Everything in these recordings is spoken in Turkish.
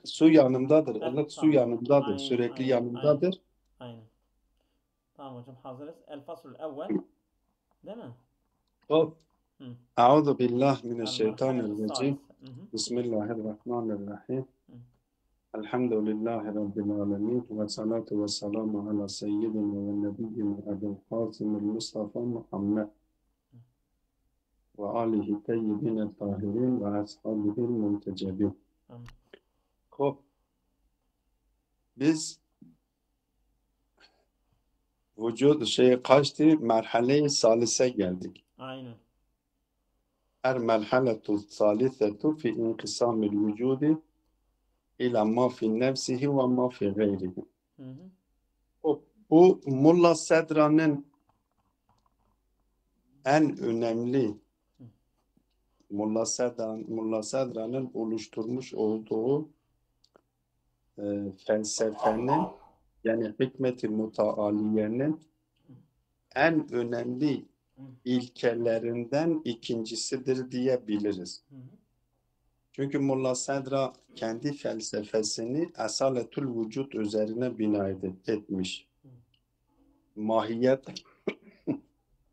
su yanımdadır. Heh, Ilık su tamam. yanımdadır. Aynen, Sürekli aynen, aynen. yanımdadır. Aynen. Tamam hocam, hazırız. El faslul evvel. Değil mi? Hop. Hı. Euzu billahi El merhaletu mineşşeytanirracim. salise. Hı hı. Bismillahirrahmanirrahim. Hı. Elhamdülillahi Rabbil alemin. Ve salatu ve selamu ala seyyidina ve nebiyyina Ebu'l Kasım'il Mustafa Muhammed ve alihi teyyibine tahirin ve ashabihil muntecebin. Tamam. Hop. Biz kaçtı? Merhale-i salise geldik. Aynen. Her merhaletu salisetu fi inkisamil vücudi ila ma fi nefsihi ve ma fi gayrihi. Hı hı. Bu Mulla Sedra'nın en önemli Hı. Mulla Sedra'nın oluşturmuş olduğu felsefenin yani hikmet-i mutaaliyenin en önemli Hı. ilkelerinden ikincisidir diyebiliriz. Hı hı. Çünkü Mulla Sedra kendi felsefesini esaletül vücut üzerine bina etmiş. Hı. Mahiyet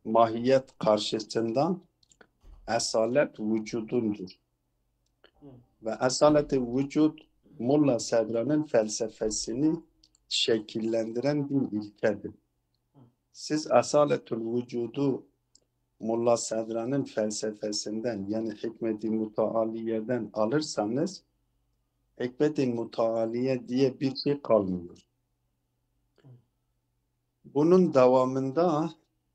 mahiyet karşısında esalet vücudundur. Hı. Ve esalet-i vücut Mulla Sedra'nın felsefesini şekillendiren bir ilkedir. Hı. Siz esaletül vücudu Mulla Sedra'nın felsefesinden yani hikmet-i mutaaliye'den alırsanız hikmet-i mutaaliye diye bir şey kalmıyor. Bunun devamında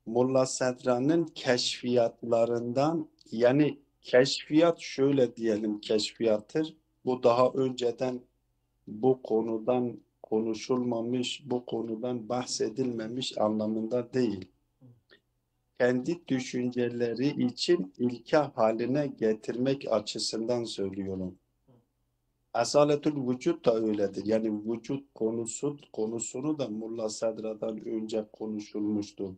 Mulla Sedra'nın keşfiyatlarından yani keşfiyat şöyle diyelim keşfiyattır. Bu daha önceden bu konudan konuşulmamış, bu konudan bahsedilmemiş anlamında değil. Kendi düşünceleri için ilke haline getirmek açısından söylüyorum. Esaletül vücut da öyledir. Yani vücut konusunu da Mulla Sedra'dan önce konuşulmuştu.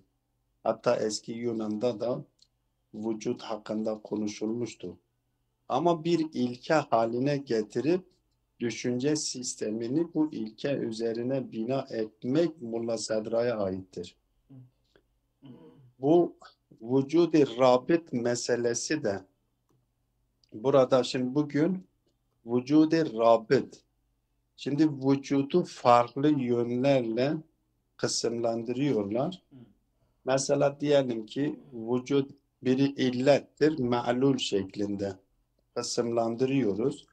Hatta eski Yunan'da da vücut hakkında konuşulmuştu. Ama bir ilke haline getirip düşünce sistemini bu ilke üzerine bina etmek Mulla Sedra'ya aittir. Bu vücud-i rabit meselesi de burada şimdi bugün vücud-i rabit. Şimdi vücudu farklı yönlerle kısımlandırıyorlar. Mesela diyelim ki vücut biri illettir, me'lul şeklinde kısımlandırıyoruz.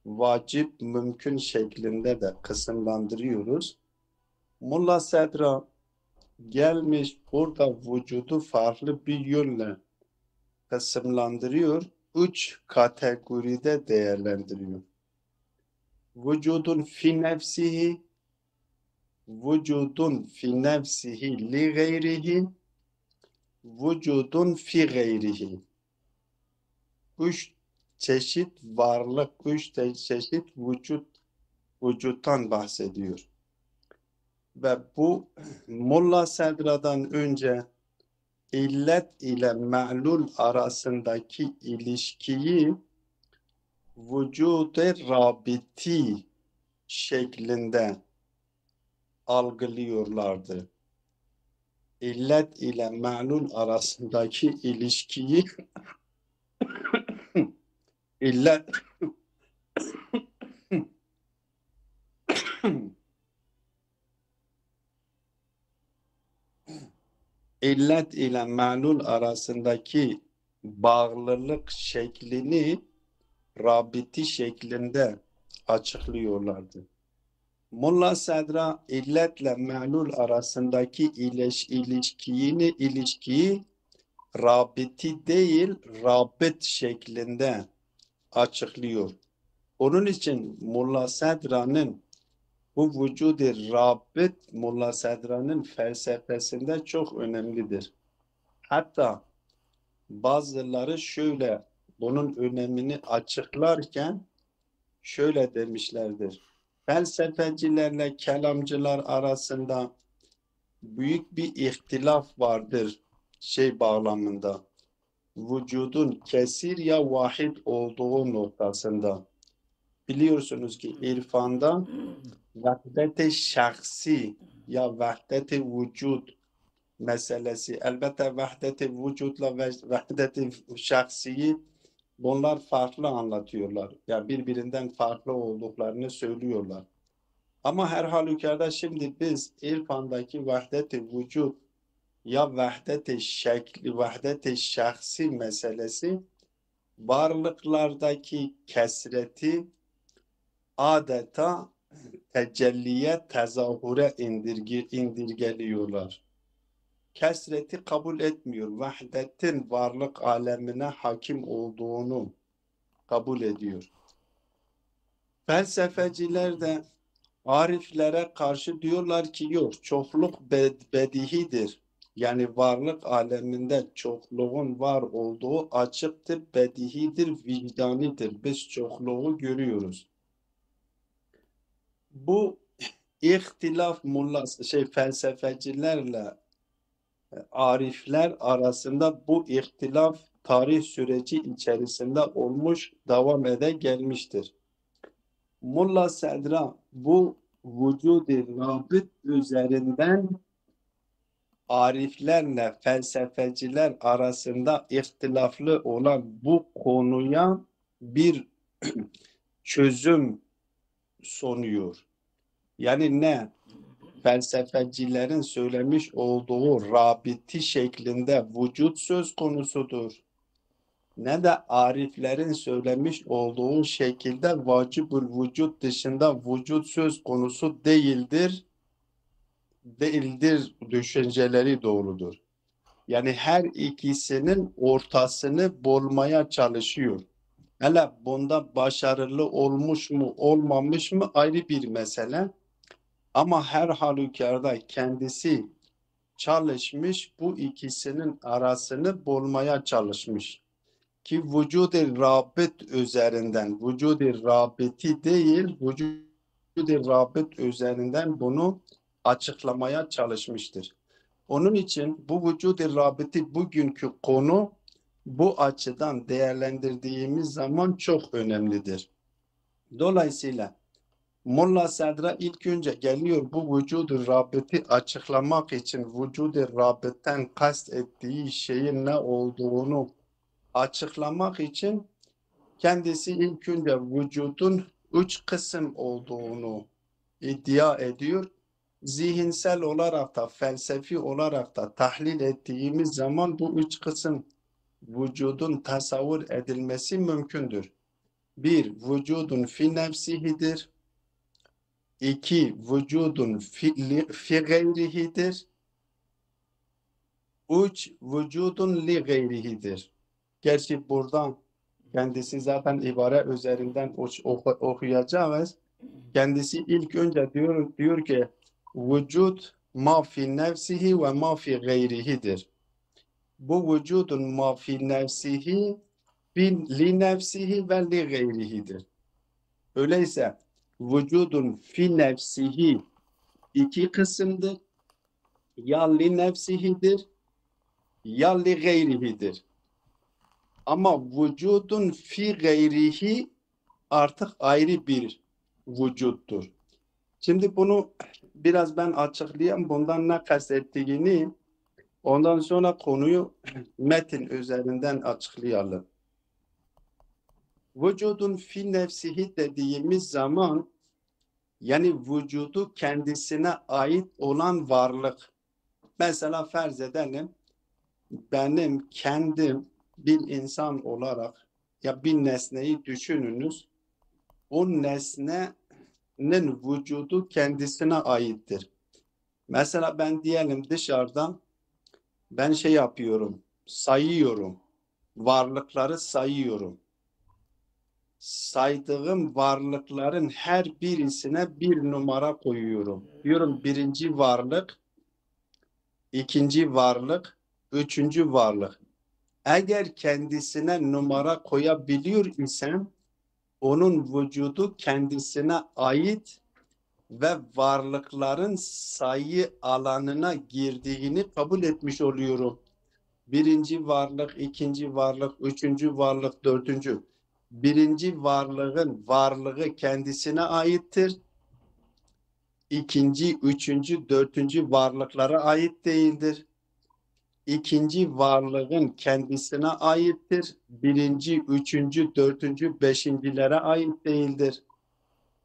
Vacip, mümkün şeklinde de kısımlandırıyoruz. Mulla Sedra gelmiş burada vücudu farklı bir yönle kısımlandırıyor. Üç kategoride değerlendiriyor. Vücudun fi nefsihi, vücudun fi nefsihi li gayrihi, vücudun fi gayrihi. Üç çeşit varlık, çeşit vücuttan bahsediyor. Ve bu Mulla Sedra'dan önce illet ile me'lul arasındaki ilişkiyi vücud-i rabiti şeklinde algılıyorlardı. İllet ile me'lul arasındaki ilişkiyi illet illet ile me'lul arasındaki bağlılık şeklini rabiti şeklinde açıklıyorlardı. Mulla Sedra illetle me'lul arasındaki ilişkiyi rabiti değil rabit şeklinde açıklıyor. Onun için Mulla Sedra'nın bu vücud-i rabit Mulla Sedra'nın felsefesinde çok önemlidir. Hatta bazıları şöyle bunun önemini açıklarken şöyle demişlerdir. Felsefecilerle kelamcılar arasında büyük bir ihtilaf vardır bağlamında. Vücudun kesir ya vahid olduğu noktasında. biliyorsunuz ki irfanda vahdet-i şahsi ya vahdet-i vücut meselesi. Elbette vahdet-i vücutla ve vahdet-i şahsiyi bunlar farklı anlatıyorlar. Ya birbirinden farklı olduklarını söylüyorlar. Ama her halükarda şimdi biz irfandaki vahdet-i vücut ya vahdet-i şekli, vahdet-i şahsi meselesi varlıklardaki kesreti adeta tecelliye, tezahüre indirgeliyorlar. Kesreti kabul etmiyor. Vahdetin varlık alemine hakim olduğunu kabul ediyor. Felsefeciler de ariflere karşı diyorlar ki yok, çokluk bedihidir. Yani varlık aleminde çokluğun var olduğu açıktır, bedihidir, vicdanidir. Biz çokluğu görüyoruz. Bu ihtilaf felsefecilerle arifler arasında bu ihtilaf tarih süreci içerisinde olmuş, devam ede gelmiştir. Mulla Sedra bu vücud-i rabit üzerinden ariflerle felsefeciler arasında ihtilaflı olan bu konuya bir çözüm sunuyor. Yani ne? Felsefecilerin söylemiş olduğu rabiti şeklinde vücut söz konusudur. Ne de ariflerin söylemiş olduğu şekilde vacibül vücut dışında vücut söz konusu değildir düşünceleri doğrudur. Yani her ikisinin ortasını bulmaya çalışıyor. Hele bunda başarılı olmuş mu olmamış mı ayrı bir mesele. Ama her halükarda kendisi çalışmış, bu ikisinin arasını bulmaya çalışmış. Ki vücud-i rabit üzerinden, vücud-i rabiti değil, vücud-i rabit üzerinden bunu açıklamaya çalışmıştır. Onun için bu vücud-i rabiti bugünkü konu bu açıdan değerlendirdiğimiz zaman çok önemlidir. Dolayısıyla Mulla Sedra ilk önce geliyor bu vücud-u rabiti açıklamak için vücud-u rabitten kast ettiği şeyin ne olduğunu açıklamak için kendisi ilk önce vücudun 3 kısım olduğunu iddia ediyor. Zihinsel olarak da felsefi olarak da tahlil ettiğimiz zaman bu 3 kısım vücudun tasavvur edilmesi mümkündür. 1. Vücudun fi nefsihidir. 2. Vücudun fi gayrihidir. 3. Vücudun li gayrihidir. Gerçi buradan kendisi zaten ibare üzerinden okuyacağız. Kendisi ilk önce diyor ki vücut ma fi nefsihi ve ma fi gayrihidir. Bu vücudun ma fi nefsihi li nefsihi ve li gayrihidir. Öyleyse vücudun fi nefsihi 2 kısımdır. Ya li nefsihidir ya li gayrihidir. Ama vücudun fi gayrihi artık ayrı bir vücuttur. Şimdi bunu biraz ben açıklayayım. Bundan ne kastettiğini, ondan sonra konuyu metin üzerinden açıklayalım. Vücudun fi nefsihi dediğimiz zaman yani vücudu kendisine ait olan varlık. Mesela farz edelim benim kendim bir insan olarak ya bir nesneyi düşününüz. O nesnenin vücudu kendisine aittir. Mesela ben diyelim dışarıdan ben şey yapıyorum, sayıyorum. Varlıkları sayıyorum. Saydığım varlıkların her birisine bir numara koyuyorum. Diyorum birinci varlık, ikinci varlık, üçüncü varlık. Eğer kendisine numara koyabiliyor isem onun vücudu kendisine ait ve varlıkların sayı alanına girdiğini kabul etmiş oluyorum. Birinci varlık, ikinci varlık, üçüncü varlık, dördüncü. birinci varlığın varlığı kendisine aittir. İkinci, üçüncü, dördüncü varlıklara ait değildir. İkinci varlığın kendisine aittir. Birinci, üçüncü, dördüncü, beşincilere ait değildir.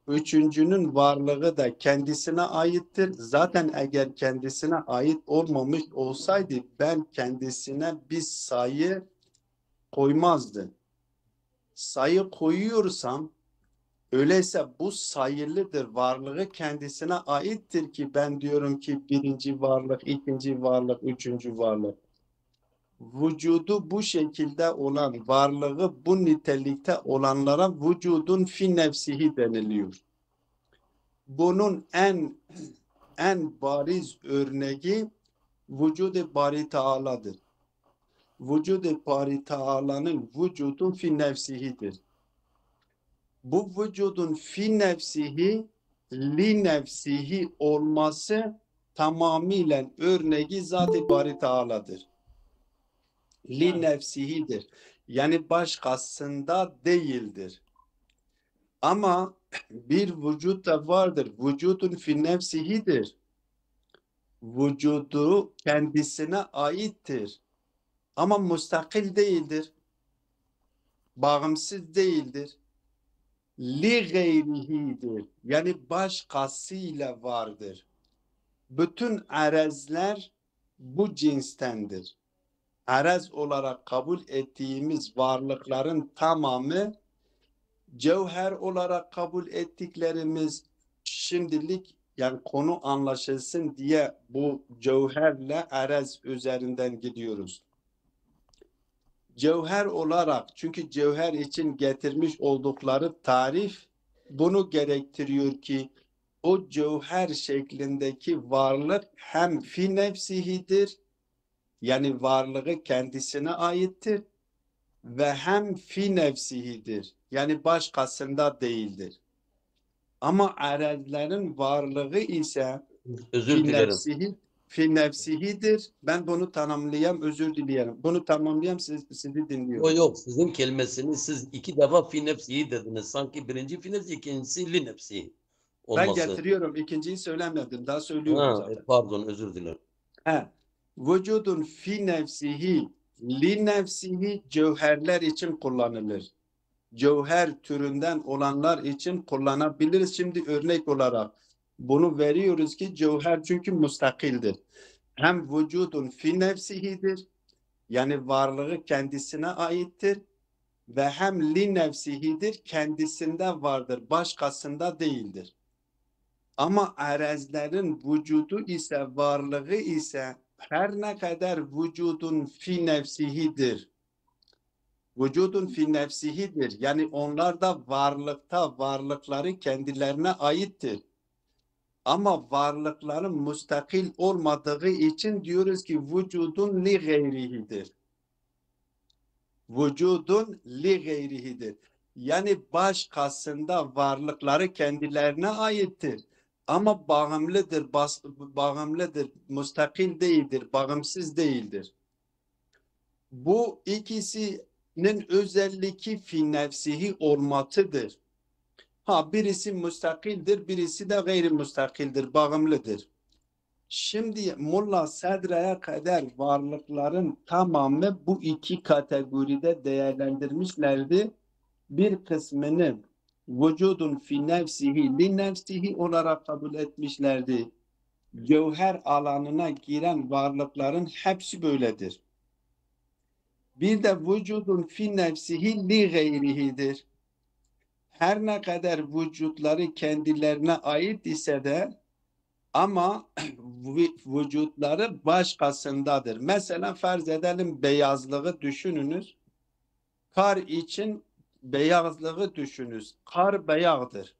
Üçüncünün varlığı da kendisine aittir. Zaten eğer kendisine ait olmamış olsaydı ben kendisine bir sayı koymazdı. Sayı koyuyorsam öyleyse bu sayılıdır. Varlığı kendisine aittir ki ben diyorum ki birinci varlık, ikinci varlık, üçüncü varlık. Vücudu bu şekilde olan varlığı bu nitelikte olanlara vücudun fi nefsihi deniliyor. Bunun en bariz örneği vücud-i bari Teala'dır. Vücud-i bari Teala'nın vücudun fi nefsihidir. Bu vücudun fi nefsihi, li nefsihi olması tamamıyla örneği Zat-ı Bari Teala'dır. Li nefsihidir. Yani başkasında değildir. Ama bir vücut da vardır. Vücudun fi nefsihidir. Vücudu kendisine aittir. Ama müstakil değildir. Bağımsız değildir. Li gayrihidir. Yani başkasıyla vardır. Bütün arezler bu cinstendir. Arez olarak kabul ettiğimiz varlıkların tamamı cevher olarak kabul ettiklerimiz şimdilik yani konu anlaşılsın diye bu cevherle arez üzerinden gidiyoruz. Cevher olarak çünkü cevher için getirmiş oldukları tarif bunu gerektiriyor ki o cevher şeklindeki varlık hem fi nefsihidir yani varlığı kendisine aittir ve hem fi nefsihidir yani başkasında değildir. Ama arezlerin varlığı ise Özür dilerim. Fi nefsihidir. Ben bunu tamamlayayım, özür dilerim. Bunu tamamlayayım, sizi dinliyorum. Yok, sizin kelimesini siz iki defa fi nefsihi dediniz. Sanki birinci fi nefsi, ikincisi li nefsihi Ben olması. getiriyorum, ikinciyi söylemedim. Daha söylüyorum zaten. Pardon, özür dilerim. Vücudun fi nefsihi, li nefsihi cevherler için kullanılır. Cevher türünden olanlar için kullanabiliriz. Şimdi örnek olarak bunu veriyoruz ki cevher çünkü müstakildir. Hem vücudun fi nefsihidir, yani varlığı kendisine aittir ve hem li nefsihidir, kendisinde vardır, başkasında değildir. Ama arezlerin vücudu ise, varlığı ise her ne kadar vücudun fi nefsihidir, vücudun fi nefsihidir, yani onlar da varlıkta, varlıkları kendilerine aittir. Ama varlıkların müstakil olmadığı için diyoruz ki vücudun li gayrihidir. Vücudun li gayrihidir. Yani başkasında varlıkları kendilerine aittir. Ama bağımlıdır, müstakil değildir, bağımsız değildir. Bu ikisinin özelliği fi nefsihi olmatıdır. Birisi müstakildir, birisi de gayrimüstakildir, bağımlıdır. Şimdi Mulla Sadre'ye kadar varlıkların tamamı bu iki kategoride değerlendirmişlerdi. Bir kısmını vücudun fi nefsihi, li nefsihi olarak kabul etmişlerdi. Cevher alanına giren varlıkların hepsi böyledir. Bir de vücudun fi nefsihi li gayrihidir. Her ne kadar vücutları kendilerine ait ise de ama vücutları başkasındadır. Mesela farz edelim beyazlığı düşününüz. Kar için beyazlığı düşününüz. Kar beyazdır.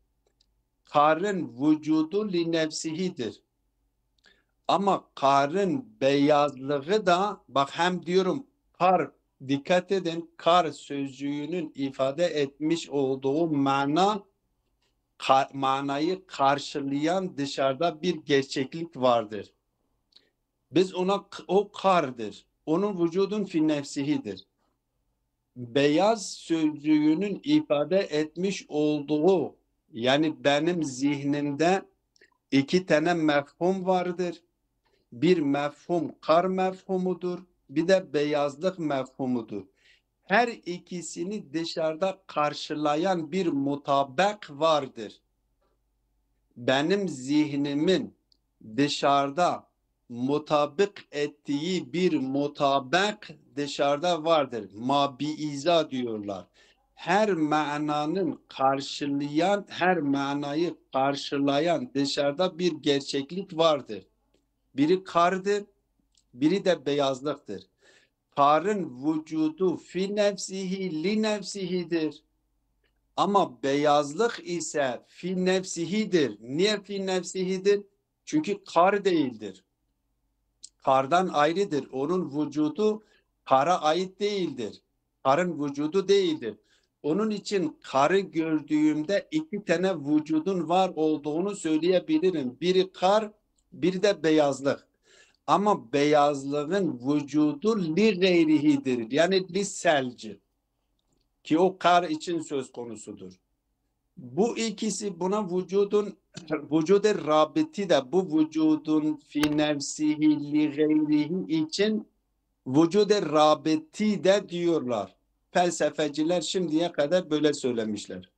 Karın vücudu li nefsihidir. Ama karın beyazlığı da bak hem diyorum kar, dikkat edin, kar sözcüğünün ifade etmiş olduğu manayı karşılayan dışarıda bir gerçeklik vardır. Biz ona o kardır. Onun vücudun fi nefsihidir. beyaz sözcüğünün ifade etmiş olduğu, yani benim zihnimde iki tane mefhum vardır. Bir mefhum kar mefhumudur, bir de beyazlık mefhumudur. Her ikisini dışarıda karşılayan bir mutabak vardır. Benim zihnimin dışarıda mutabık ettiği bir mutabak dışarıda vardır. Mabiiza diyorlar. Her mananın karşılayan, her manayı karşılayan dışarıda bir gerçeklik vardır. Biri kardır, biri de beyazlıktır. Karın vücudu fi nefsihi li nefsihidir. Ama beyazlık ise fi nefsihidir. Niye fi nefsihidir? Çünkü kar değildir. Kardan ayrıdır. Onun vücudu kara ait değildir. Karın vücudu değildir. Onun için karı gördüğümde iki tane vücudun var olduğunu söyleyebilirim. Biri kar, biri de beyazlık. Ama beyazlığın vücudu li gayrihidir. Yani li selci. Ki o kar için söz konusudur. Bu ikisi buna vücudun vücudu rabiti de bu vücudun fi nefsihi li gayrihi için vücudu rabiti de diyorlar. Felsefeciler şimdiye kadar böyle söylemişler.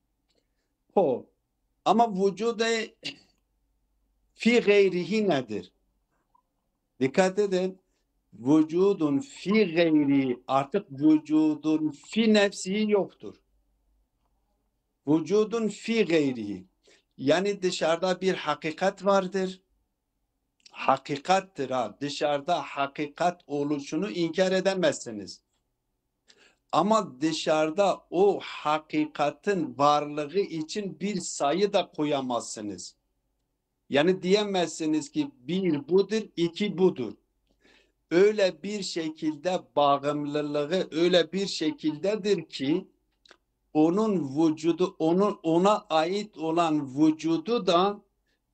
Ama vücudu fi gayrihi nedir? Dikkat edin. Vücudun fi gayri artık vücudun fi nefsihi yoktur. Vücudun fi gayrihi. Yani dışarıda bir hakikat vardır. Hakikattır ha. Dışarıda hakikat oluşunu inkar edemezsiniz. Ama dışarıda o hakikatin varlığı için bir sayı da koyamazsınız. Yani diyemezsiniz ki bir budur, iki budur. Öyle bir şekilde bağımlılığı öyle bir şekildedir ki onun vücudu, ona ait olan vücudu da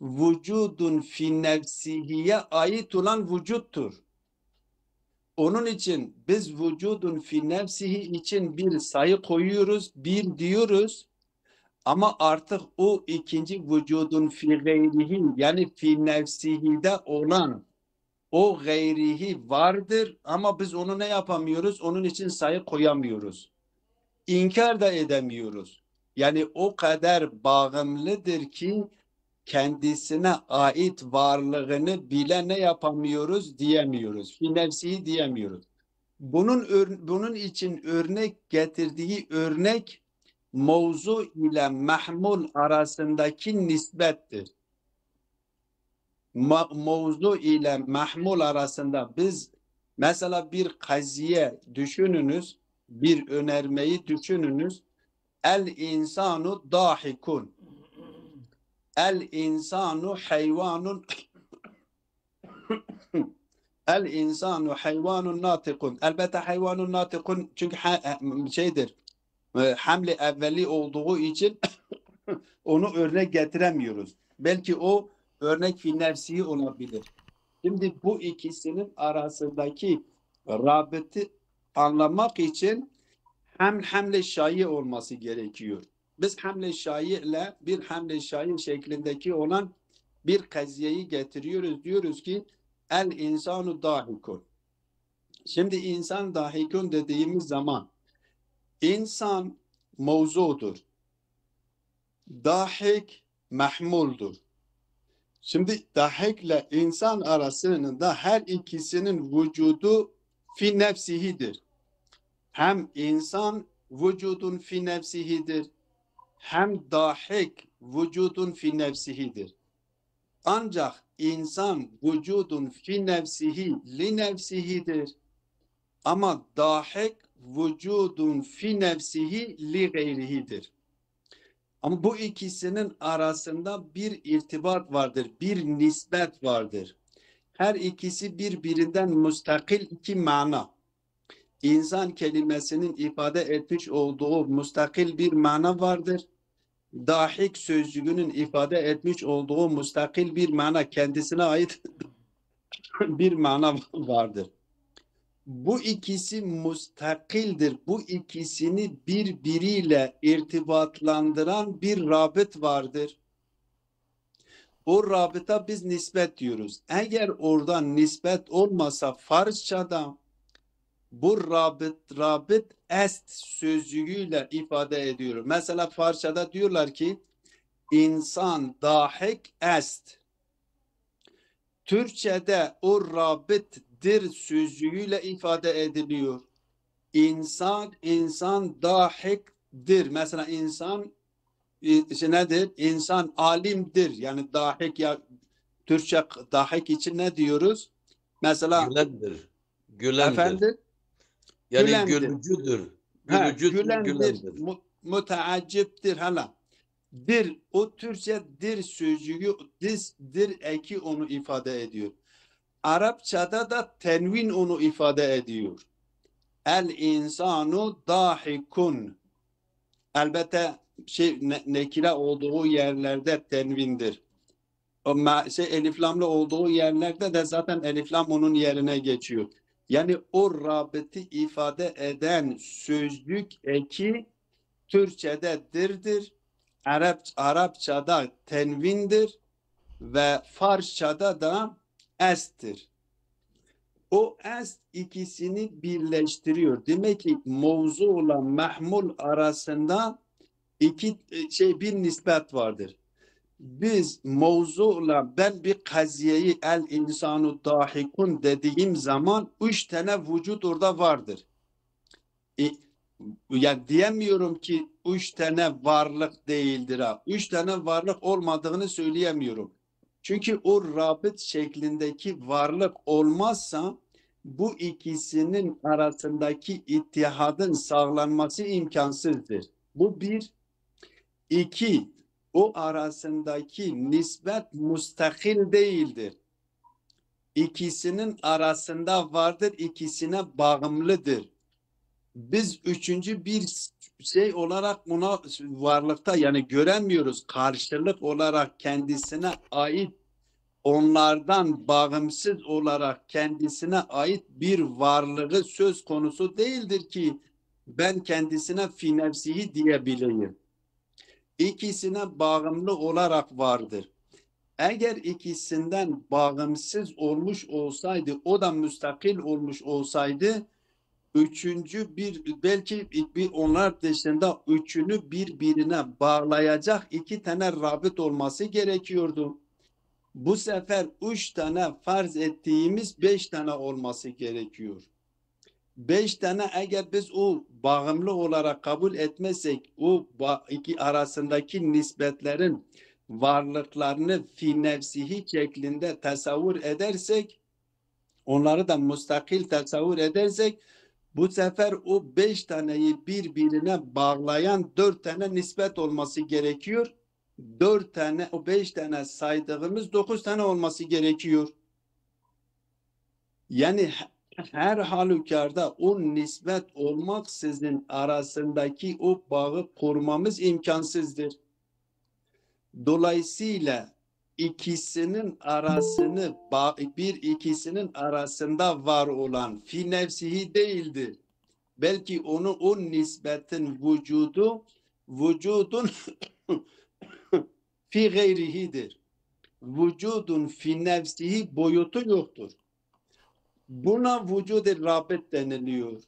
vücudun fi nefsihiye ait olan vücuttur. Onun için biz vücudun fi nefsihi için bir sayı koyuyoruz, bir diyoruz. Ama artık o ikinci vücudun fi gayrihi yani fi nefsihide olan o gayrihi vardır ama biz onu ne yapamıyoruz? Onun için sayı koyamıyoruz. İnkar da edemiyoruz. Yani o kadar bağımlıdır ki kendisine ait varlığını bile ne yapamıyoruz diyemiyoruz. Fi nefsihi diyemiyoruz. Bunun için örnek getirdiği örnek mevzu ile mahmul arasındaki nispettir. Mevzu ile mahmul arasında biz mesela bir kaziye düşününüz, bir önermeyi düşününüz. El insanu dahikun. El insanu hayvanun el insanu hayvanun natikun. Elbette hayvanun natikun çünkü şeydir. Hamle evveli olduğu için onu örnek getiremiyoruz. Belki o örnek fi nefsi olabilir. Şimdi bu ikisinin arasındaki rabıtı anlamak için hem hamle şai olması gerekiyor. Biz hamle şai ile bir hamle şai şeklindeki olan bir kaziyeyi getiriyoruz. Diyoruz ki el insanu dahikun. Şimdi insan dahikun dediğimiz zaman insan mevzudur. Dahik mahmuldur. Şimdi dahikle insan arasında her ikisinin vücudu fi nefsihidir. Hem insan vücudun fi nefsihidir. Hem dahik vücudun fi nefsihidir. Ancak insan vücudun fi nefsihi li nefsihidir. Ama dahik vücudun fi nefsihi li gayrihidir. Ama bu ikisinin arasında bir irtibat vardır, bir nispet vardır. Her ikisi birbirinden müstakil iki mana. İnsan kelimesinin ifade etmiş olduğu müstakil bir mana vardır. Dahik sözcüğünün ifade etmiş olduğu müstakil bir mana, kendisine ait bir mana vardır. Bu ikisi müstakildir. Bu ikisini birbiriyle irtibatlandıran bir rabıt vardır. O rabıta biz nispet diyoruz. Eğer oradan nispet olmasa Farsçada bu rabıt est sözcüğüyle ifade ediyor. Mesela Farsçada diyorlar ki insan dahik est. Türkçede o rabıttir sözcüğüyle ifade ediliyor. İnsan dahiktir. Mesela insan nedir? İnsan alimdir. Yani dahik ya Türkçe dahik için ne diyoruz? Mesela Gülendir. Gülendir. efendim Yani gülendir. gülücüdür. Gülendir, Gülendir. müteacciptir hala. Dir, o Türkçe dir sözcüğü, dir eki onu ifade ediyor. Arapçada da tenvin onu ifade ediyor. El insanu dahikun. Elbette nekire olduğu yerlerde tenvindir. Ama eliflamlı olduğu yerlerde de zaten eliflam onun yerine geçiyor. Yani o rabıtı ifade eden sözcük eki Türkçe'de dirdir, Arapçada tenvindir ve Farsçada da estir. O est ikisini birleştiriyor. Demek ki mevzu olan mahmul arasında bir nispet vardır. Biz mevzuyla ben bir kaziyeyi el insanu dahikun dediğim zaman 3 tane vücut orada vardır. Yani diyemiyorum ki 3 tane varlık değildir ha. 3 tane varlık olmadığını söyleyemiyorum. Çünkü o rabıt şeklindeki varlık olmazsa bu ikisinin arasındaki ittihadın sağlanması imkansızdır. Bu bir. İki, o arasındaki nispet müstakil değildir. İkisinin arasında vardır, ikisine bağımlıdır. Biz üçüncü bir şey olarak buna varlıkta yani göremiyoruz. Karşılık olarak kendisine ait, onlardan bağımsız olarak kendisine ait bir varlığı söz konusu değildir ki ben kendisine fi nefsihi diyebileyim. İkisine bağımlı olarak vardır. Eğer ikisinden bağımsız olmuş olsaydı, o da müstakil olmuş olsaydı, üçüncü belki onlar dışında üçünü birbirine bağlayacak 2 tane rabıt olması gerekiyordu. Bu sefer 3 tane farz ettiğimiz 5 tane olması gerekiyor. 5 tane eğer biz o bağımlı olarak kabul etmezsek o iki arasındaki nispetlerin varlıklarını fi nefsihi şeklinde tasavvur edersek onları da müstakil tasavvur edersek bu sefer o 5 taneyi birbirine bağlayan 4 tane nispet olması gerekiyor. 4 tane o 5 tane saydığımız 9 tane olması gerekiyor. Yani her halükarda o nispet olmaksızın arasındaki o bağı kurmamız imkansızdır. Dolayısıyla ikisinin arasında var olan fi nefsihi değildir. Belki o nisbetin vücudun fi gayrihidir. Vücudun fi nefsihi boyutu yoktur. Buna vücud-i rabıt deniliyor.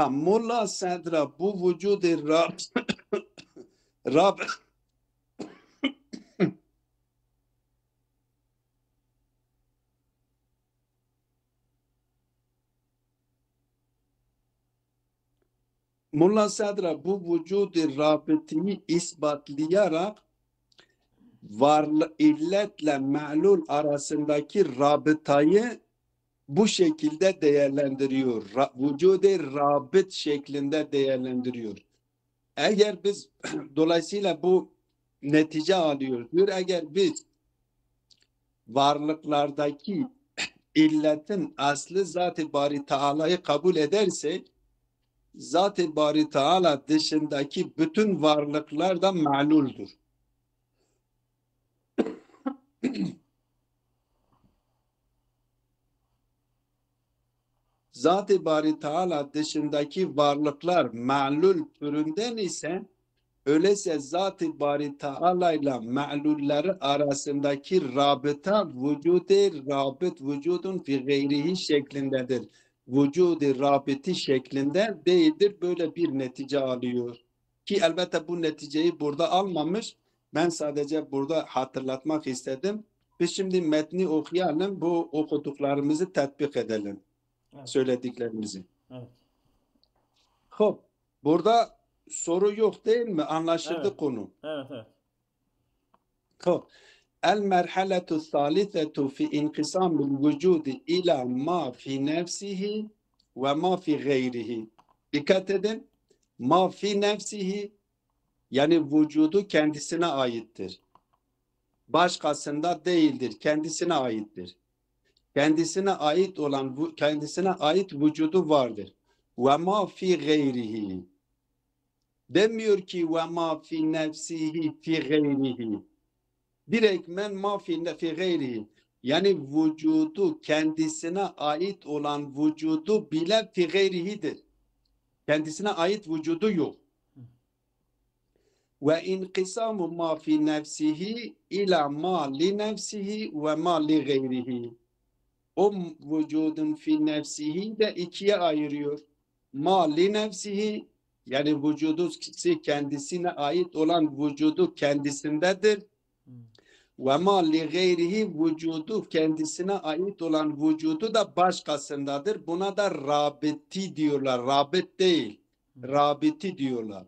Mulla Sadra bu vücud-i Rab Mulla Sadra bu vücud-i rabıtını ispatlayarak illetle ma'lul arasındaki rabıtayı bu şekilde değerlendiriyor. Vücud-i rabıt şeklinde değerlendiriyor. Eğer biz dolayısıyla bu netice alıyoruz. Diyor eğer biz varlıklardaki illetin aslı Zat-ı Bari Teala'yı kabul edersek Zat-ı Bari Teala dışındaki bütün varlıklar da ma'luldur. Zat-ı Bari Teala dışındaki varlıklar ma'lul türünden ise öyleyse Zat-ı Bari Teala ile ma'lulleri arasındaki rabıta vücudu rabıt vücudun fi gayrihi şeklindedir. Vücudu rabıti şeklinde değildir. Böyle bir netice alıyor. Ki elbette bu neticeyi burada almamış. Ben sadece burada hatırlatmak istedim. Biz şimdi metni okuyalım. Bu okuduklarımızı tatbik edelim. Evet. Söylediklerimizi. Evet. Hop. Burada soru yok değil mi? Anlaşıldı Evet. konu. Evet, evet. Hop. El merhaletu salisetu fi inkisamil vücudi ila ma fi nefsihi ve ma fi gayrihi. Dikkat edin. Ma fi nefsihi yani vücudu kendisine aittir. Başkasında değildir. Kendisine aittir. Kendisine ait olan kendisine ait vücudu vardır. Ve ma fi gayrihi. Demiyor ki ve ma fi nefsihi fi gayrihi. Direktmen ma fi gayrihi. Yani vücudu kendisine ait olan vücudu bile fi gayrihidir. Kendisine ait vücudu yok. Ve inkisamu ma fi nefsihi ila ma li nefsihi ve ma li gayrihi. O vücudun fi nefsihi de ikiye ayırıyor. Ma li nefsihi yani vücudu kendisine ait olan vücudu kendisindedir. Ve ma li gayrihi vücudu kendisine ait olan vücudu da başkasındadır. Buna da rabiti diyorlar. Rabit değil. Rabiti diyorlar.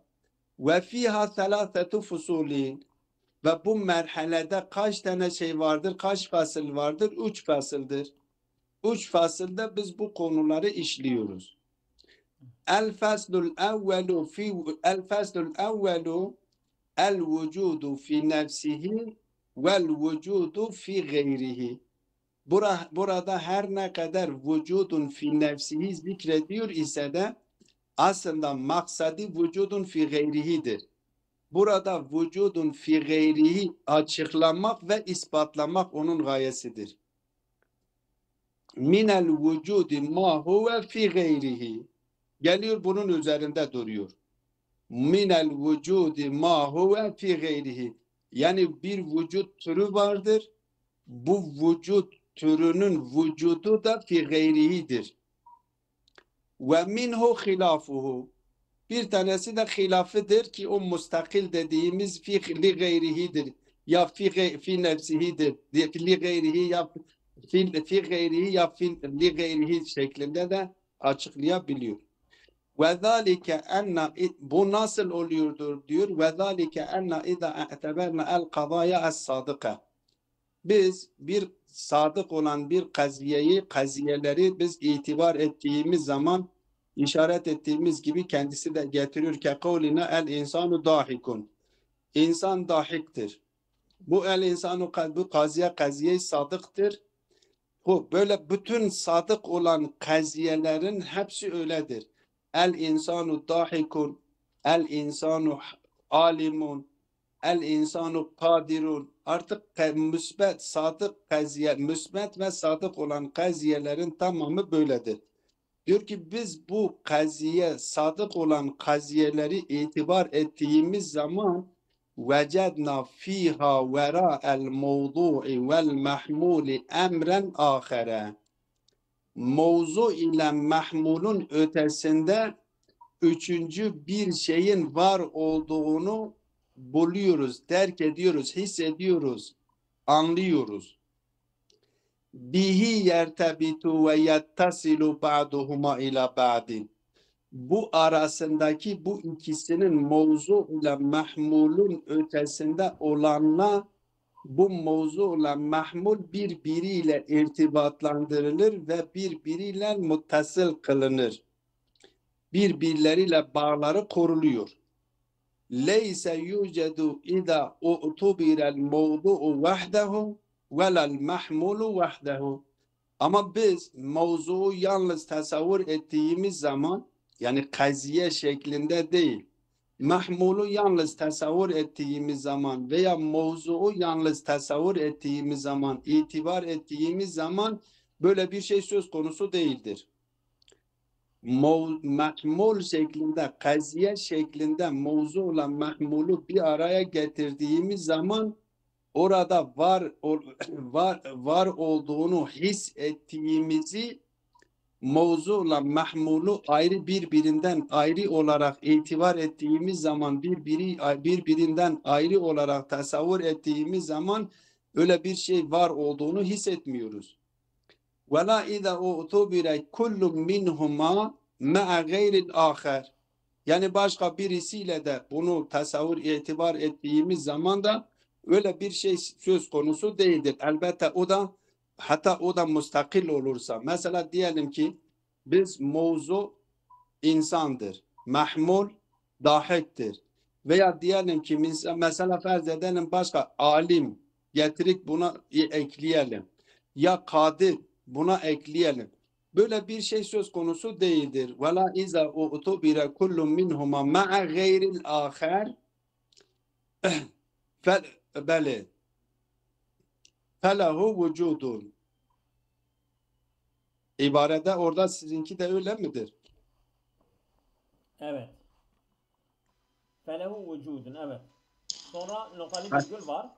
Ve fiha selasetu fusulin. Ve bu merhalede kaç tane şey vardır? Kaç fasıl vardır? 3 fasıldır. 3 fasılda biz bu konuları işliyoruz. El faslul evvelu el vücudu fi nefsihi vel vücudu fi gayrihi. Burada her ne kadar vücudun fi nefsihi zikrediyor ise de aslında maksadı vücudun fi gayrihidir. Burada vücudun fi gayrihi açıklamak ve ispatlamak onun gayesidir. Minel vücudi ma huve fi gayrihi. Geliyor bunun üzerinde duruyor. Minel vücudi ma huve fi gayrihi. Yani bir vücut türü vardır. Bu vücut türünün vücudu da fi gayrihidir. Ve minhu hilafuhu. Bir tanesi de hilafıdır ki o mustakil dediğimiz fi li gayrihidir. Ya fi nefsihidir. Li gayrihi ya fi gayrihi ya fi li gayrihi şeklinde de açıklayabiliyor. Ve zalike enne bu nasıl oluyordur diyor. Ve zalike enne iza e'teberna el kazaya es sadıka. Biz bir sadık olan bir kaziyeleri biz itibar ettiğimiz zaman işaret ettiğimiz gibi kendisi de getiriyor ki kavline el insanu dahikun. İnsan dahiktir. Bu el insanu bu kaziye sadıktır. Bu böyle bütün sadık olan kaziyelerin hepsi öyledir. El insanu dahikun, el insanu alimun, el insanu kadirun. Artık müsbet, sadık kaziye, müsbet ve sadık olan kaziyelerin tamamı böyledir. Diyor ki biz bu kaziye, sadık olan kaziyeleri itibar ettiğimiz zaman vecedna fiha vera'el mevdu'i vel mahmuli emren ahire. Mevzu ile mahmulun ötesinde üçüncü bir şeyin var olduğunu buluyoruz, derk ediyoruz, hissediyoruz, anlıyoruz. Bihi yertebitu ve yettasilu ba'duhuma ila ba'din. Bu arasındaki bu ikisinin mevzu ile mahmulun ötesinde olanla bu mevzu ile mahmul birbiriyle irtibatlandırılır ve birbiriyle muttasıl kılınır. Birbirleriyle bağları koruluyor. Leyse yucedu ida u'tubirel mevdu'u vahdehu velel mahmulu vahdehu. Ama biz mevzuu yalnız tasavvur ettiğimiz zaman yani kaziye şeklinde değil, mahmulu yalnız tasavvur ettiğimiz zaman veya mevzuu yalnız tasavvur ettiğimiz zaman, itibar ettiğimiz zaman böyle bir şey söz konusu değildir. mahmul şeklinde, kaziye şeklinde mevzu olan mahmulu bir araya getirdiğimiz zaman orada var olduğunu hissettiğimizi mevzuyla mahmulu birbirinden ayrı olarak itibar ettiğimiz zaman birbirinden ayrı olarak tasavvur ettiğimiz zaman öyle bir şey var olduğunu hissetmiyoruz. وَلَا اِذَا اُعْتُبِرَ كُلُّ مِنْهُمَا مَعَ غَيْرِ الْآخَرِ Yani başka birisiyle de bunu tasavvur, itibar ettiğimiz zaman da öyle bir şey söz konusu değildir. Elbette hatta o da müstakil olursa. Mesela diyelim ki biz mevzu insandır. Mahmul dahiktir. Veya diyelim ki mesela farz edelim başka alim getirip buna ekleyelim. Ya kadir buna ekleyelim. Böyle bir şey söz konusu değildir. وَلَا اِذَا اُعْتُبِرَ كُلُّ مِنْهُمَا مَعَ غَيْرِ الْآخَرِ بَلِ فَلَهُ وُجُودٌ İbarede orada sizinki de öyle midir? Evet. Felehu vücudun. Evet. Sonra noktalı virgül var.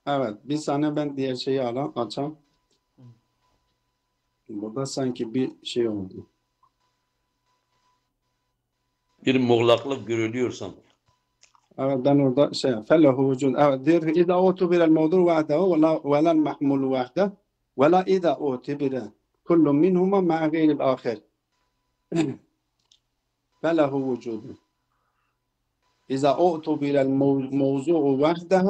Evet. Bir saniye ben diğer şeyi açam. Burada sanki bir şey oldu. Bir muğlaklık görülüyorsa. Evet ben orada فَلَهُ vücud. Evet diyor ki اِذَا اُعْتُبِرَ الْمَوْضُعُ وَحْدَهُ وَلَا الْمَحْمُولُ وَحْدَهُ وَلَا اِذَا اُعْتُبِرَ كُلُّ مِنْهُمَا مَعَ غَيْرِ الْآخَرِ فَلَهُ وُجُودٌ اِذَا اُعْتُبِرَ الْمَوْضُعُ وَحْدَهُ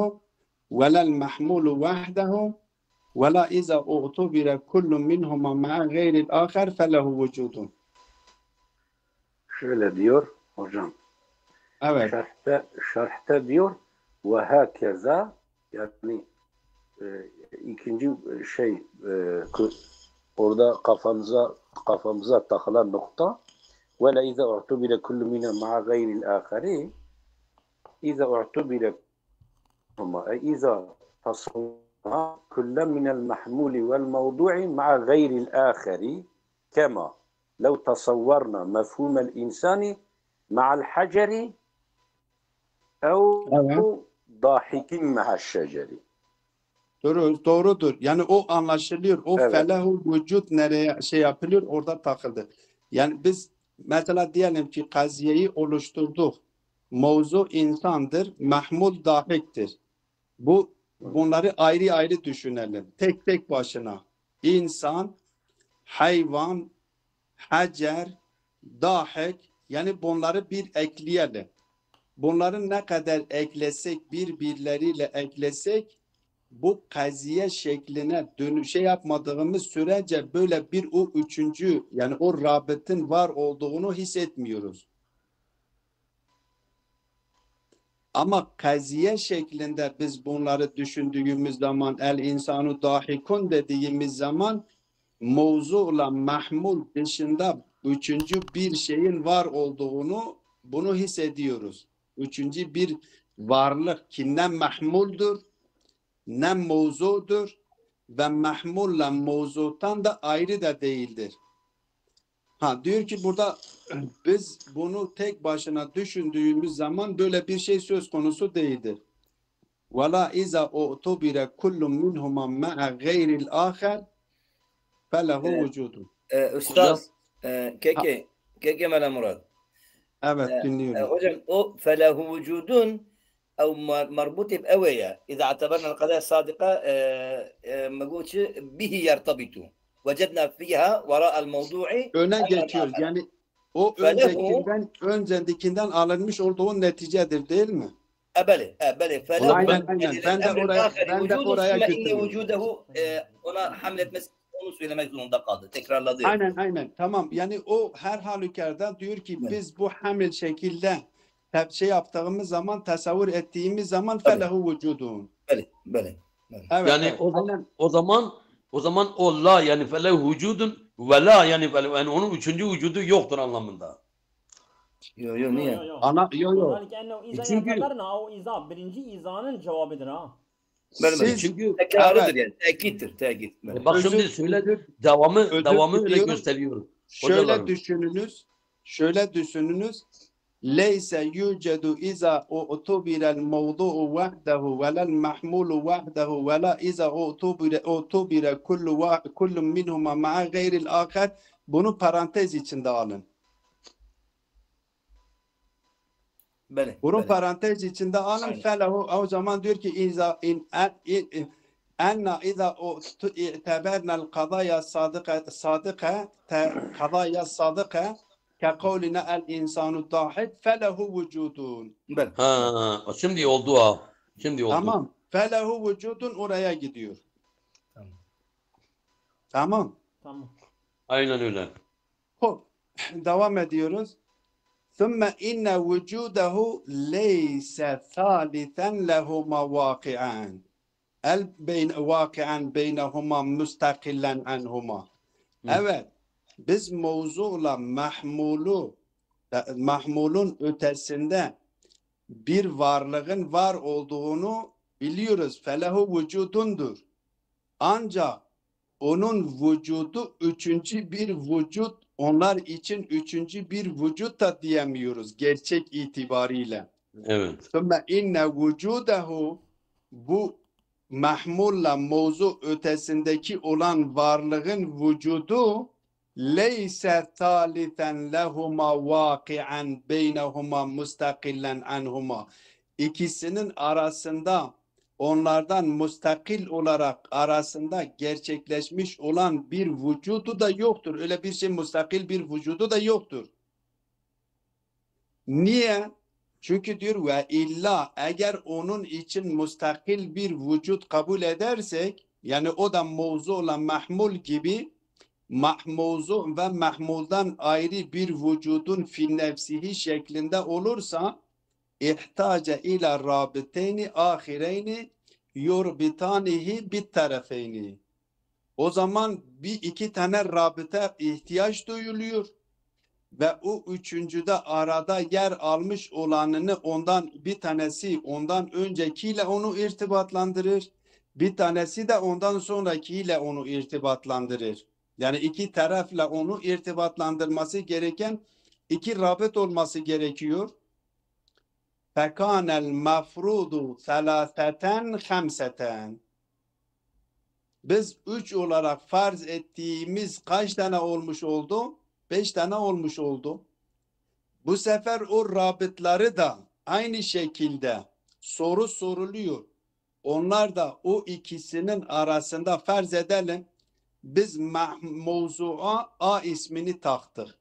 وَلَا الْمَحْمُولُ وَحْدَهُ وَلَا اِذَا اُعْتُبِرَ كُلُّ مِنْهُمَا مَعَ غَيْرِ الْآخَرِ فَلَهُ وُجُودٌ Şöyle diyor hocam. Evet. Şerhte diyor ve hakeza yani ikinci şey orada kafamıza takılan nokta ve la iza u'tubira kullu mina ma'a gayril ahari iza u'tubira ama iza tasawwara kullu minel mahmuli vel mevdu'i ma'a gayril ahari kema لو تصورنا مفهوم الإنسان مع الحجر أو ضاحك مع الشجر. Doğrudur. Yani o anlaşılıyor. O Evet. felehu vücut nereye yapılıyor orada takıldı. Yani biz mesela diyelim ki kaziyeyi oluşturduk. Mevzu insandır. Mahmul dahiktir. Bunları ayrı ayrı düşünelim. Tek tek başına. İnsan, hayvan, hacer, dahik yani bunları bir ekleyelim. Bunları ne kadar eklesek birbirleriyle eklesek bu kaziye şekline yapmadığımız sürece böyle bir o üçüncü yani o rabıtın var olduğunu hissetmiyoruz. Ama kaziye şeklinde biz bunları düşündüğümüz zaman el insanu dahikun dediğimiz zaman mevzuyla mahmul dışında üçüncü bir şeyin var olduğunu bunu hissediyoruz. Üçüncü bir varlık ki ne mahmuldur ne mevzudur ve mahmulla mevzutan da ayrı da değildir. Diyor ki burada biz bunu tek başına düşündüğümüz zaman böyle bir şey söz konusu değildir. وَلَا اِذَا اُعْتُبِرَ كُلُّ مِنْهُمَا مَعَ غَيْرِ الْآخَرِ فَلَهُ وُجُودٌ Üstaz, keke Mela Murad. Evet dinliyorum. hocam o فَلَهُ وُجُودٌ أو مربوط بأوية إذا اعتبرنا القضايا الصادقة ما قلتش به يرتبط وجدنا فيها وراء الموضوع Öne geçiyor. Yani o öncekinden alınmış olduğu neticedir değil mi? بله فله Aynen. Ben de oraya إن götürüyorum. وجوده ona hamletmesi onu söylemek zorunda kaldı. Tekrarladı. Aynen. Tamam. Yani o her halükarda diyor ki biz bu hamil şekilde yaptığımız zaman tasavvur ettiğimiz zaman felehu vücudun. Bele. Evet. Yani o zaman o la yani felehu vücudun ve la yani onun üçüncü vücudu yoktur anlamında. Yo niye? Yok. Onalik ennehu izâ Çünkü- yatakarna o izâ birinci izanın cevabıdır ha. Benim Siz Çünkü tekrarıdır yani. Tekittir. Tekit. bak özür- şimdi söyle özür- devamı özür öyle diliyorum. gösteriyor. Şöyle Hocalarım. düşününüz. Şöyle düşününüz. Leyse yucedu iza utubirel mevdu'u vahdehu ve lel mahmulu vahdehu ve la iza utubire kullu minhuma ma'a gayril ahar. Bunu parantez içinde alın. Beni. Bunu beni. parantez içinde alın. Aynen. Felehu, o zaman diyor ki iza enna iza teberna kadaya sadıka kadaya sadıka ke kavlina el insanu dahid felehu vücudun. Beni. Ha, şimdi oldu ha. Şimdi oldu. Tamam. Felehu vücudun oraya gidiyor. Tamam. Tamam. Tamam. Aynen öyle. Hop. Devam ediyoruz. ثم إن وجوده ليس ثالثا لهما واقعان واقعا بينهما مستقلا عنهما. Evet, biz mevzuyla mahmulun ötesinde bir varlığın var olduğunu biliyoruz. Felehu vücudundur. Ancak onun vücudu üçüncü bir vücut, onlar için üçüncü bir vücut da diyemiyoruz gerçek itibariyle. Evet. Sonra inne vücudehu, bu mahmulla mevzu ötesindeki olan varlığın vücudu leyse talithen lehuma vaki'an beynehuma mustakillen anhuma. İkisinin arasında, onlardan mustakil olarak arasında gerçekleşmiş olan bir vücudu da yoktur. Öyle bir şey, mustakil bir vücudu da yoktur. Niye? Çünkü diyor ve illa, eğer onun için mustakil bir vücut kabul edersek, yani o da mevzu olan mahmul gibi, mevzu ve mahmuldan ayrı bir vücudun fi nefsihi şeklinde olursa ihtaca ila rabiteyni ahireyni yurbitanihi bit tarafeyni. O zaman iki tane rabite ihtiyaç duyuluyor ve o üçüncüde arada yer almış olanını, ondan bir tanesi ondan öncekiyle onu irtibatlandırır, bir tanesi de ondan sonrakiyle onu irtibatlandırır. Yani iki tarafla onu irtibatlandırması gereken iki rabit olması gerekiyor. Fekanel mafrudu selâseten hamseten. Biz üç olarak farz ettiğimiz kaç tane olmuş oldu? 5 tane olmuş oldu. Bu sefer o rabitleri da aynı şekilde soru soruluyor. Onlar da o ikisinin arasında farz edelim. Biz mevzu'a A ismini taktık.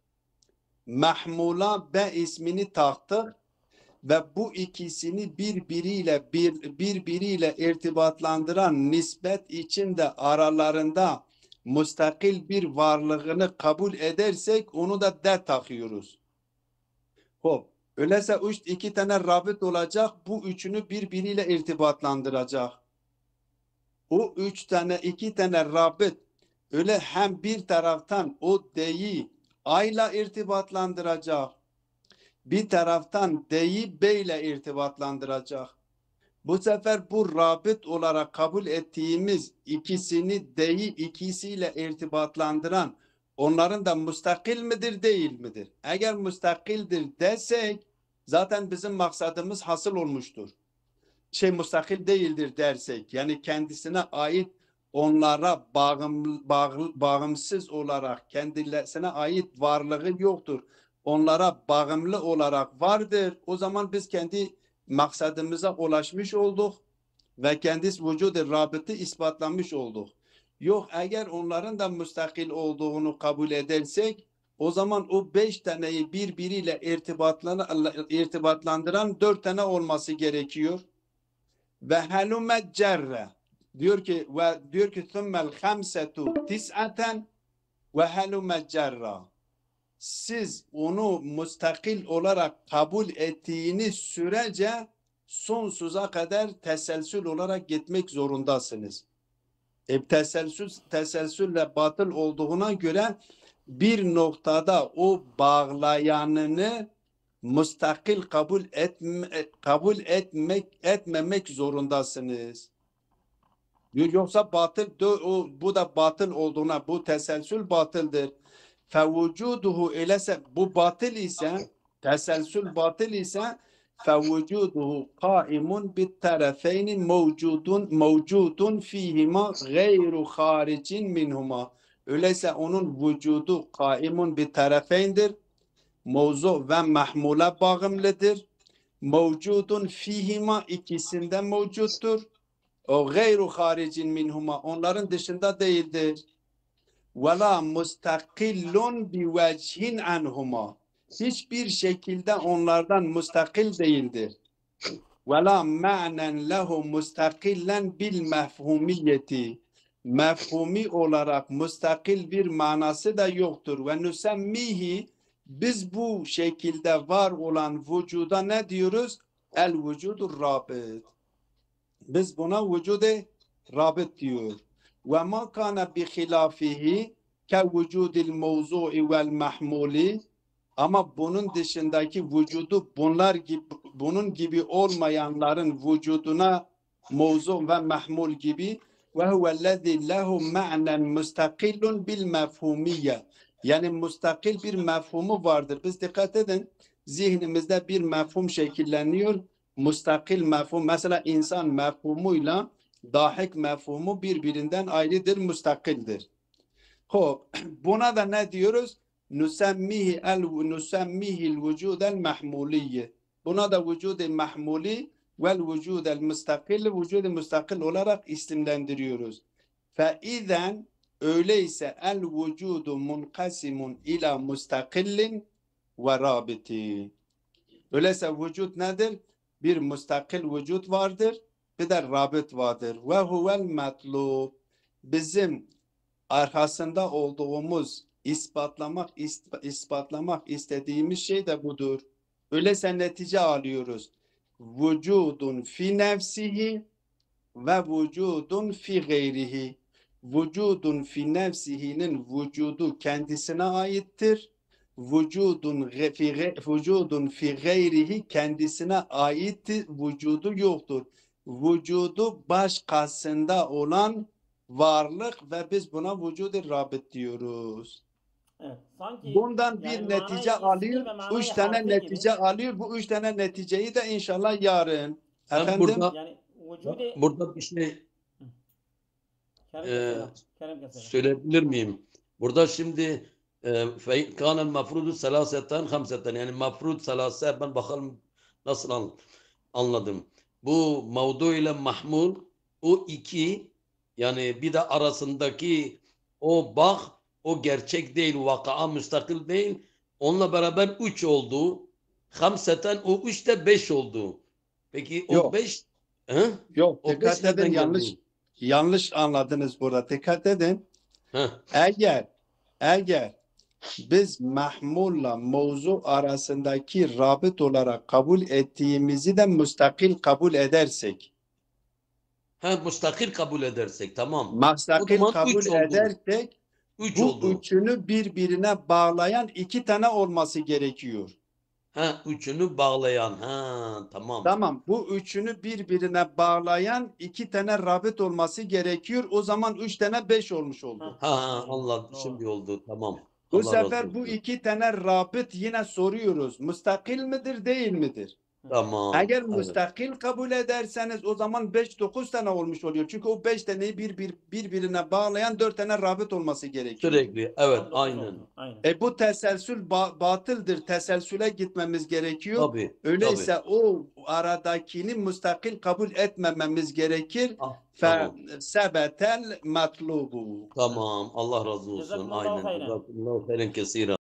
Mahmula B ismini taktık. Ve bu ikisini birbiriyle irtibatlandıran nispet içinde aralarında müstakil bir varlığını kabul edersek onu da D takıyoruz. Hop. Öyleyse iki tane rabit olacak. Bu üçünü birbiriyle irtibatlandıracak. O iki tane rabit öyle hem bir taraftan o D'yi A'yla irtibatlandıracak. Bir taraftan D'yi B ile irtibatlandıracak. Bu sefer bu rabit olarak kabul ettiğimiz ikisini D'yi ikisiyle irtibatlandıran onların da müstakil midir değil midir? Eğer müstakildir desek zaten bizim maksadımız hasıl olmuştur. Müstakil değildir dersek, yani kendisine ait, onlara bağımsız olarak kendisine ait varlığı yoktur. Onlara bağımlı olarak vardır. O zaman biz kendi maksadımıza ulaşmış olduk ve kendisi vücudu rabıtı ispatlamış olduk. Yok, eğer onların da müstakil olduğunu kabul edersek o zaman o 5 taneyi birbiriyle irtibatlandıran 4 tane olması gerekiyor. Ve halume cerre diyor ki thummel hamsetu tis'aten ve halume cerra. Siz onu müstakil olarak kabul ettiğiniz sürece sonsuza kadar teselsül olarak gitmek zorundasınız. Teselsülle batıl olduğuna göre bir noktada o bağlayanını müstakil kabul etmemek zorundasınız. Yoksa batıl bu da batıl olduğuna, bu teselsül batıldır. Fevvücuduhu öyleyse bu batıl ise, teselsül batıl ise fevvücuduhu kaimun bit tarafeyni mevcudun fihima gayru haricin minhuma. Öyleyse onun vücudu kaimun bit tarafeyndir. Mevzu ve mahmule bağımlıdır. Mevcudun fihima ikisinde mevcuttur. O gayru haricin minhuma onların dışında değildir. Ve la mustakillun bi vecihin anhuma. Hiçbir şekilde onlardan mustakil değildir. Ve la ma'nen lehu mustakillen bil mefhumiyeti. Mefhumi olarak mustakil bir manası da yoktur. Ve nusemmihi biz bu şekilde var olan vücuda ne diyoruz? El vücudur rabit. Biz buna vücude rabit diyor. Ve ma kana bi hilafihi ke vücudil mevzu'i vel mahmuli. Ama bunun dışındaki vücudu bunun gibi olmayanların vücuduna mevzu ve mahmul gibi ve huvellezî lehu ma'nen mustakillun bil mefhumiyye. Yani mustakil bir mefhumu vardır. Biz dikkat edin, zihnimizde bir mefhum şekilleniyor. Mustakil mefhum, mesela insan mefhumuyla dahik mefhumu birbirinden ayrıdır, mustakildir. Buna da ne diyoruz? Nusemmihi'l vücudel mahmuliyye. Buna da vücud-i mahmuli vel vücudel mustakil, vücud-i mustakil olarak isimlendiriyoruz. Fe'izen öyleyse el vücudu munkasimun ila mustakillin ve rabiti. Öyleyse vücut nedir? Bir mustakil vücut vardır, bir de rabit vardır. Ve huvel matlub. Bizim arkasında olduğumuz ispatlamak istediğimiz şey de budur. Öyleyse netice alıyoruz. Vücudun fi nefsihi ve vücudun fi gayrihi. Vücudun fi nefsihinin vücudu kendisine aittir. Vücudun fi gayrihi kendisine ait vücudu yoktur. Vücudu başkasında olan varlık ve biz buna vücud-i rabit diyoruz. Evet, sanki Bundan bir yani netice manayı alıyor. ismi ve manayı 3 tane harfi netice gibi. alıyor. Bu 3 tane neticeyi de inşallah yarın. Ben Efendim? burada Yani vücude burada bir şey Kerim keselim. söyleyebilir miyim? Burada şimdi kanel mafrudu selaseten hamseten, yani mafrud selase, ben bakalım nasıl anladım. Bu mevdu ile mahmul, o iki, yani bir de arasındaki o bağ, o gerçek değil, vaka müstakil değil. Onunla beraber 3 oldu. Hamseten o 3 de 5 oldu. Peki o Yok. 5 Yok, o dikkat 5 nereden edin, geldi? yanlış anladınız burada. Dikkat edin. Eğer biz mahmulla mevzu arasındaki rabit olarak kabul ettiğimizi de müstakil kabul edersek, Müstakil kabul edersek tamam. müstakil O zaman kabul üç oldu. edersek 3 bu oldu. üçünü birbirine bağlayan 2 tane olması gerekiyor. Üçünü bağlayan. Tamam. Tamam, bu üçünü birbirine bağlayan 2 tane rabit olması gerekiyor. O zaman 3 tane 5 olmuş oldu. Anladım. Doğru. Şimdi oldu. Tamam. Bu Allah razı sefer bu olsun. 2 tane rabit yine soruyoruz. Müstakil midir, değil midir? Tamam. Eğer Evet. müstakil kabul ederseniz o zaman 9 tane olmuş oluyor. Çünkü o 5 taneyi birbirine bağlayan 4 tane rabit olması gerekiyor. Sürekli. Evet. 19 Aynen. oldu. Aynen. Bu teselsül batıldır. Teselsüle gitmemiz gerekiyor. Tabii. Öyleyse o aradakini müstakil kabul etmememiz gerekir. Tamam. Sebetel matlubu. Tamam. Allah razı olsun. Cezakumullahu Aynen. hayran. Cezakumullahu hayran kesiren.